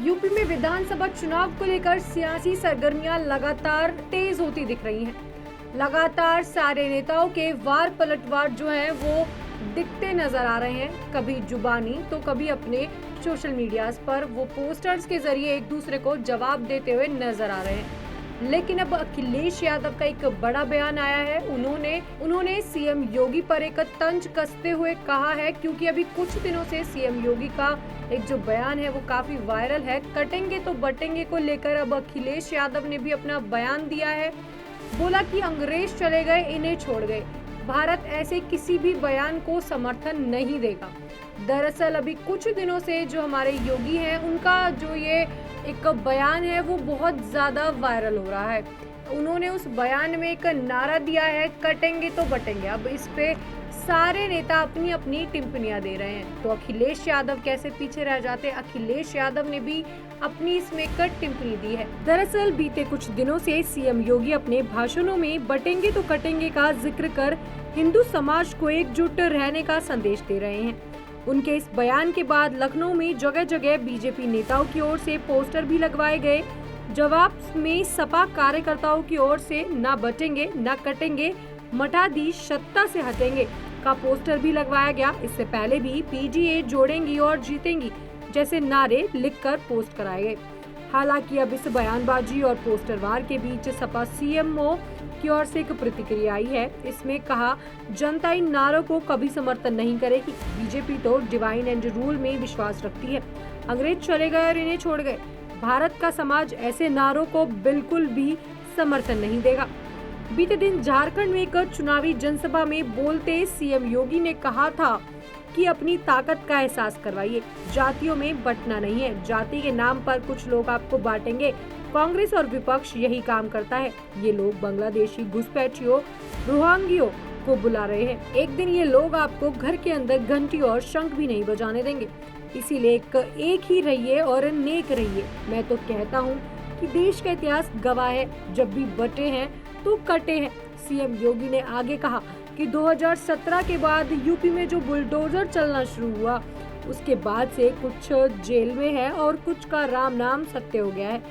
UP में विधानसभा चुनाव को लेकर सियासी सरगर्मियां लगातार तेज होती दिख रही हैं। लगातार सारे नेताओं के वार पलटवार जो है वो दिखते नजर आ रहे हैं। कभी जुबानी तो कभी अपने सोशल मीडिया पर वो पोस्टर्स के जरिए एक दूसरे को जवाब देते हुए नजर आ रहे हैं। लेकिन अब अखिलेश यादव का एक बड़ा बयान आया है। उन्होंने सीएम योगी पर एक तंज कसते हुए कहा है, क्योंकि अभी कुछ दिनों से सीएम योगी का एक जो बयान है वो काफी वायरल है। कटेंगे तो बटेंगे को लेकर अब अखिलेश यादव ने भी अपना बयान दिया है। बोला कि अंग्रेज चले गए, इन्हें छोड़ गए। भारत ऐसे किसी भी बयान को समर्थन नहीं देगा। दरअसल अभी कुछ दिनों से जो हमारे योगी हैं उनका जो ये एक बयान है वो बहुत ज्यादा वायरल हो रहा है। उन्होंने उस बयान में एक नारा दिया है, कटेंगे तो बटेंगे। अब इस पे सारे नेता अपनी अपनी टिप्पणियां दे रहे हैं, तो अखिलेश यादव कैसे पीछे रह जाते। अखिलेश यादव ने भी अपनी इसमें कट टिप्पणी दी है। दरअसल बीते कुछ दिनों से सीएम योगी अपने भाषणों में बटेंगे तो कटेंगे का जिक्र कर हिंदू समाज को एकजुट रहने का संदेश दे रहे हैं। उनके इस बयान के बाद लखनऊ में जगह जगह बीजेपी नेताओं की ओर से पोस्टर भी लगवाए गए। जवाब में सपा कार्यकर्ताओं की ओर से ना बटेंगे ना कटेंगे, मठाधीश सत्ता से हटेंगे का पोस्टर भी लगवाया गया। इससे पहले भी पीडीए जोड़ेंगी और जीतेंगी जैसे नारे लिखकर पोस्ट कराए गए। हालांकि अब इस बयानबाजी और पोस्टरवार के बीच सपा सीएमओ की ओर से एक प्रतिक्रिया आई है। इसमें कहा, जनता इन नारों को कभी समर्थन नहीं करेगी। बीजेपी तो डिवाइन एंड रूल में विश्वास रखती है। अंग्रेज चले गए और इन्हें छोड़ गए। भारत का समाज ऐसे नारों को बिल्कुल भी समर्थन नहीं देगा। बीते दिन झारखंड में एक चुनावी जनसभा में बोलते सीएम योगी ने कहा था कि अपनी ताकत का एहसास करवाइए, जातियों में बंटना नहीं है। जाति के नाम पर कुछ लोग आपको बांटेंगे। कांग्रेस और विपक्ष यही काम करता है। ये लोग बांग्लादेशी घुसपैठियों, रोहिंग्यों को बुला रहे हैं। एक दिन ये लोग आपको घर के अंदर घंटी और शंख भी नहीं बजाने देंगे। इसीलिए एक ही रहिए और नेक रहिए। मैं तो कहता हूँ कि देश का इतिहास गवाह है, जब भी बटे हैं तो कटे हैं। सीएम योगी ने आगे कहा कि 2017 के बाद यूपी में जो बुलडोजर चलना शुरू हुआ, उसके बाद से कुछ जेल में है और कुछ का राम नाम सत्य हो गया है।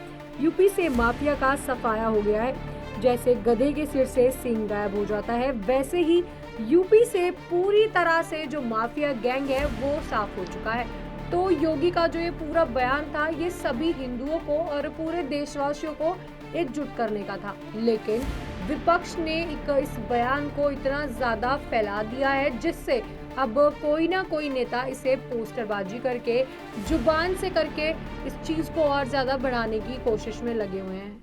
यूपी से माफिया का सफाया हो गया है। जैसे गधे के सिर से सींग गायब हो जाता है, वैसे ही यूपी से पूरी तरह से जो माफिया गैंग है वो साफ हो चुका है। तो योगी का जो ये पूरा बयान था, ये सभी हिंदुओं को और पूरे देशवासियों को एकजुट करने का था। लेकिन विपक्ष ने इस बयान को इतना ज्यादा फैला दिया है, जिससे अब कोई ना कोई नेता इसे पोस्टरबाजी करके, जुबान से करके इस चीज को और ज्यादा बढ़ाने की कोशिश में लगे हुए हैं।